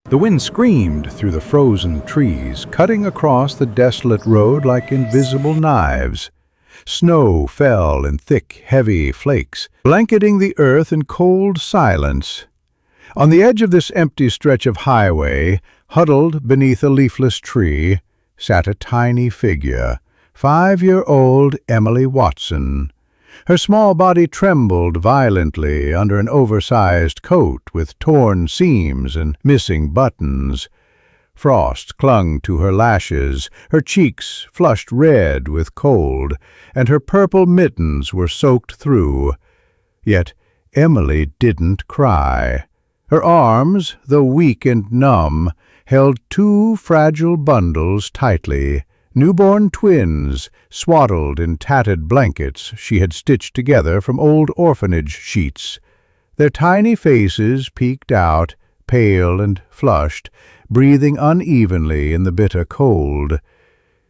The wind screamed through the frozen trees, cutting across the desolate road like invisible knives. Snow fell in thick, heavy flakes, blanketing the earth in cold silence. On the edge of this empty stretch of highway, huddled beneath a leafless tree, sat a tiny figure, 5-year-old Emily Watson. Her small body trembled violently under an oversized coat with torn seams and missing buttons. Frost clung to her lashes, her cheeks flushed red with cold, and her purple mittens were soaked through. Yet Emily didn't cry. Her arms, though weak and numb, held 2 fragile bundles tightly, newborn twins, swaddled in tattered blankets she had stitched together from old orphanage sheets. Their tiny faces peeked out, pale and flushed, breathing unevenly in the bitter cold.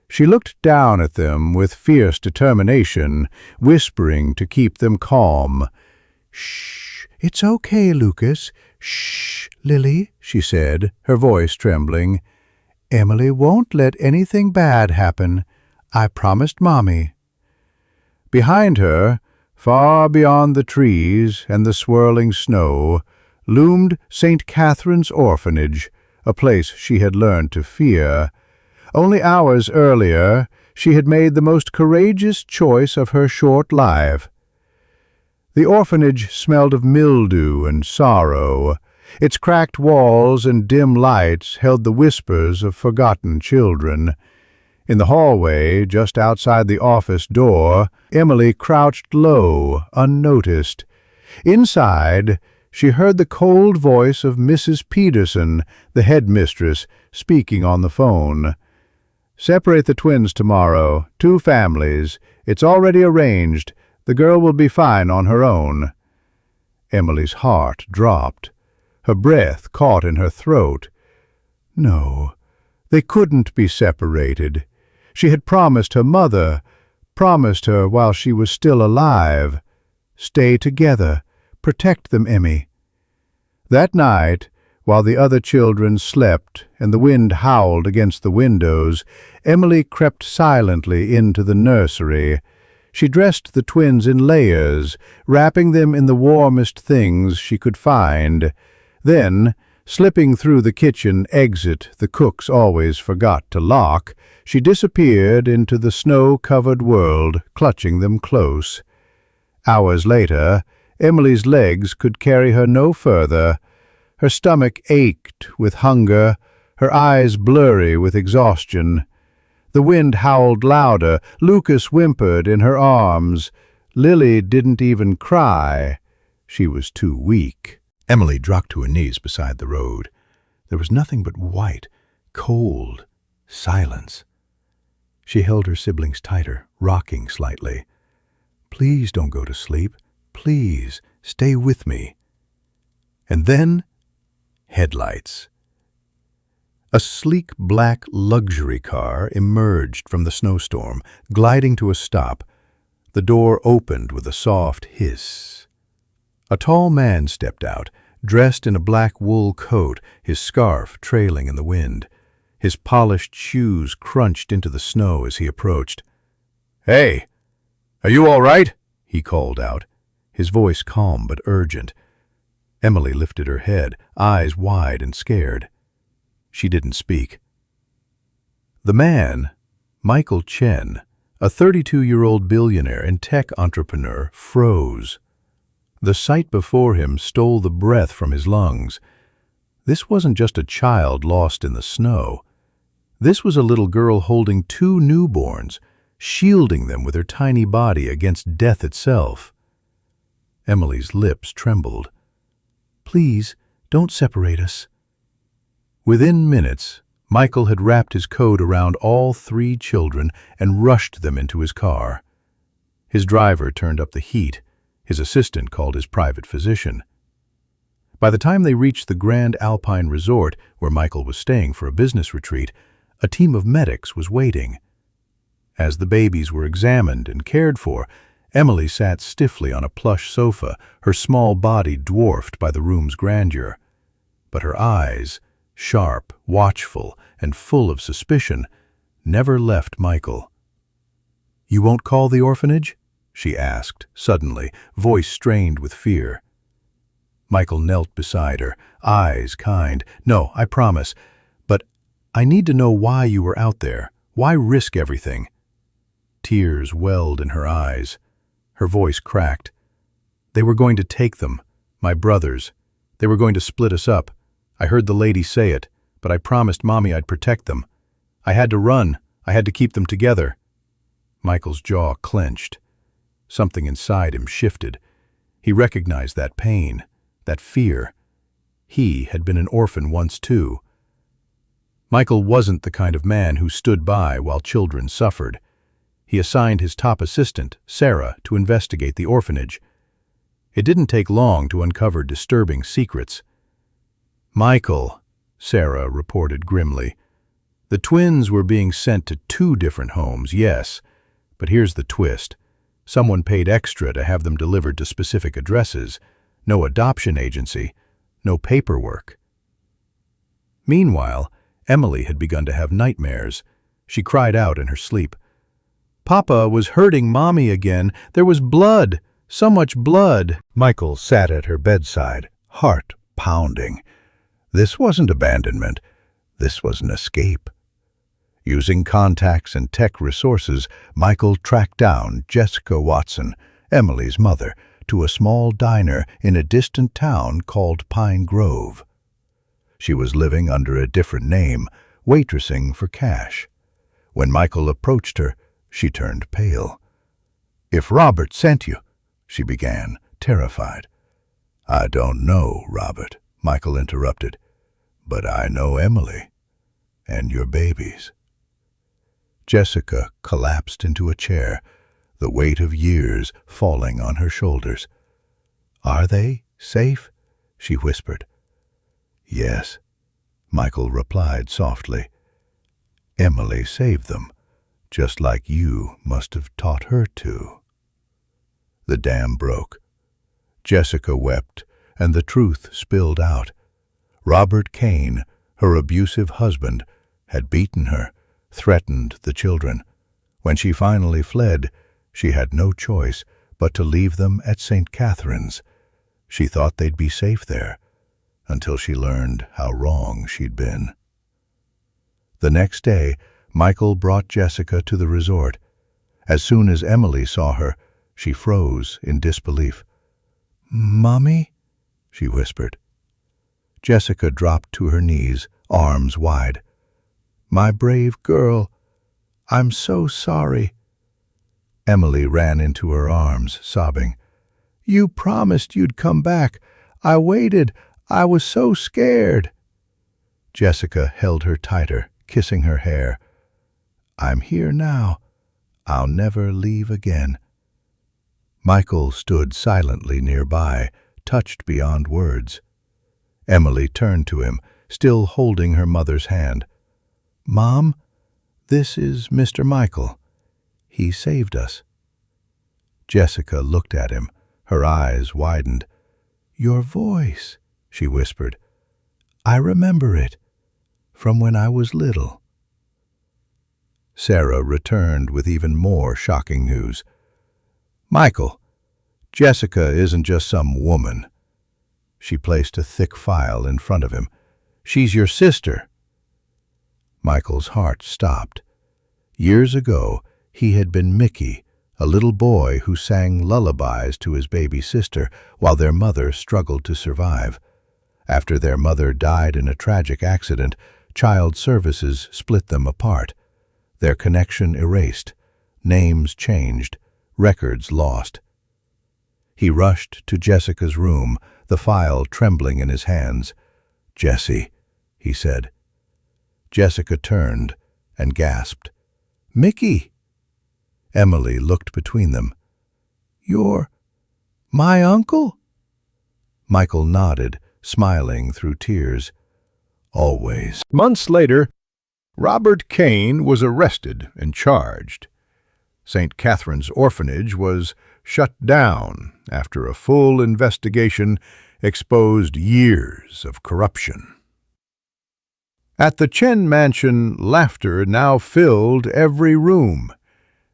She looked down at them with fierce determination, whispering to keep them calm. "Shh, it's okay, Lucas. Shh, Lily," she said, her voice trembling. "Emily won't let anything bad happen. I promised Mommy." Behind her, far beyond the trees and the swirling snow, loomed St. Catherine's Orphanage, a place she had learned to fear. Only hours earlier, she had made the most courageous choice of her short life. The orphanage smelled of mildew and sorrow. Its cracked walls and dim lights held the whispers of forgotten children. In the hallway, just outside the office door, Emily crouched low, unnoticed. Inside, she heard the cold voice of Mrs. Peterson, the headmistress, speaking on the phone. "Separate the twins tomorrow, 2 families. It's already arranged. The girl will be fine on her own." Emily's heart dropped. Her breath caught in her throat. No, they couldn't be separated. She had promised her mother, promised her while she was still alive. "Stay together. Protect them, Emmy." That night, while the other children slept and the wind howled against the windows, Emily crept silently into the nursery. She dressed the twins in layers, wrapping them in the warmest things she could find. Then, slipping through the kitchen exit the cooks always forgot to lock, she disappeared into the snow-covered world, clutching them close. Hours later, Emily's legs could carry her no further. Her stomach ached with hunger, her eyes blurry with exhaustion. The wind howled louder. Lucas whimpered in her arms. Lily didn't even cry. She was too weak. Emily dropped to her knees beside the road. There was nothing but white, cold silence. She held her siblings tighter, rocking slightly. "Please don't go to sleep. Please, stay with me." And then, headlights. A sleek black luxury car emerged from the snowstorm, gliding to a stop. The door opened with a soft hiss. A tall man stepped out, dressed in a black wool coat, his scarf trailing in the wind. His polished shoes crunched into the snow as he approached. "Hey, are you all right?" he called out, his voice calm but urgent. Emily lifted her head, eyes wide and scared. She didn't speak. The man, Michael Chen, a 32-year-old billionaire and tech entrepreneur, froze. The sight before him stole the breath from his lungs. This wasn't just a child lost in the snow. This was a little girl holding 2 newborns, shielding them with her tiny body against death itself. Emily's lips trembled. "Please, don't separate us." Within minutes, Michael had wrapped his coat around all 3 children and rushed them into his car. His driver turned up the heat. His assistant called his private physician. By the time they reached the Grand Alpine Resort, where Michael was staying for a business retreat, a team of medics was waiting. As the babies were examined and cared for, Emily sat stiffly on a plush sofa, her small body dwarfed by the room's grandeur. But her eyes sharp, watchful, and full of suspicion, never left Michael. "You won't call the orphanage?" she asked, suddenly, voice strained with fear. Michael knelt beside her, eyes kind. "No, I promise. But I need to know why you were out there. Why risk everything?" Tears welled in her eyes. Her voice cracked. "They were going to take them, my brothers. They were going to split us up. I heard the lady say it, but I promised Mommy I'd protect them. I had to run. I had to keep them together." Michael's jaw clenched. Something inside him shifted. He recognized that pain, that fear. He had been an orphan once too. Michael wasn't the kind of man who stood by while children suffered. He assigned his top assistant, Sarah, to investigate the orphanage. It didn't take long to uncover disturbing secrets. "Michael," Sarah reported grimly, "the twins were being sent to 2 different homes, yes, but here's the twist. Someone paid extra to have them delivered to specific addresses. No adoption agency, no paperwork." Meanwhile, Emily had begun to have nightmares. She cried out in her sleep. "Papa was hurting Mommy again. There was blood, so much blood." Michael sat at her bedside, heart pounding. This wasn't abandonment. This was an escape. Using contacts and tech resources, Michael tracked down Jessica Watson, Emily's mother, to a small diner in a distant town called Pine Grove. She was living under a different name, waitressing for cash. When Michael approached her, she turned pale. "If Robert sent you," she began, terrified. "I don't know, Robert," Michael interrupted, "but I know Emily and your babies." Jessica collapsed into a chair, the weight of years falling on her shoulders. "Are they safe?" she whispered. "Yes," Michael replied softly. "Emily saved them, just like you must have taught her to." The dam broke. Jessica wept, and the truth spilled out. Robert Kane, her abusive husband, had beaten her, threatened the children. When she finally fled, she had no choice but to leave them at St. Catherine's. She thought they'd be safe there, until she learned how wrong she'd been. The next day, Michael brought Jessica to the resort. As soon as Emily saw her, she froze in disbelief. "Mommy?" she whispered. Jessica dropped to her knees, arms wide. "My brave girl, I'm so sorry." Emily ran into her arms, sobbing. "You promised you'd come back. I waited. I was so scared." Jessica held her tighter, kissing her hair. "I'm here now. I'll never leave again." Michael stood silently nearby, touched beyond words. Emily turned to him, still holding her mother's hand. "Mom, this is Mr. Michael. He saved us." Jessica looked at him, her eyes widened. "Your voice," she whispered. "I remember it, from when I was little." Sarah returned with even more shocking news. "Michael, Jessica isn't just some woman." She placed a thick file in front of him. "She's your sister." Michael's heart stopped. Years ago, he had been Mickey, a little boy who sang lullabies to his baby sister while their mother struggled to survive. After their mother died in a tragic accident, Child Services split them apart. Their connection erased, names changed, records lost. He rushed to Jessica's room, the file trembling in his hands. "Jessie," he said. Jessica turned and gasped. "Mickey!" Emily looked between them. "You're my uncle?" Michael nodded, smiling through tears. "Always." Months later, Robert Kane was arrested and charged. St. Catherine's Orphanage was shut down after a full investigation exposed years of corruption. At the Chen mansion, laughter now filled every room.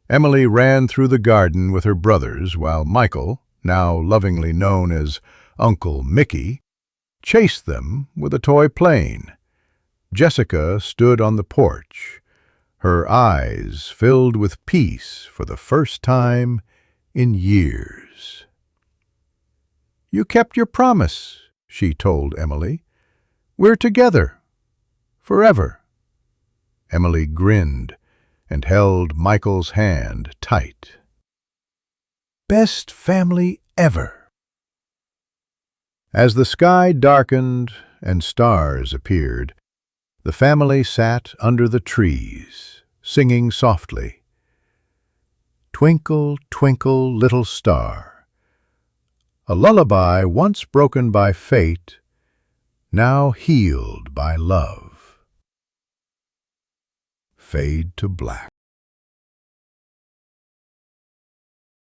Emily ran through the garden with her brothers, while Michael, now lovingly known as Uncle Mickey, chased them with a toy plane. Jessica stood on the porch, her eyes filled with peace for the first time in years. "You kept your promise," she told Emily. "We're together. Forever." Emily grinned and held Michael's hand tight. Best family ever. As the sky darkened and stars appeared, the family sat under the trees, singing softly. "Twinkle, twinkle, little star," a lullaby once broken by fate, now healed by love. Fade to black.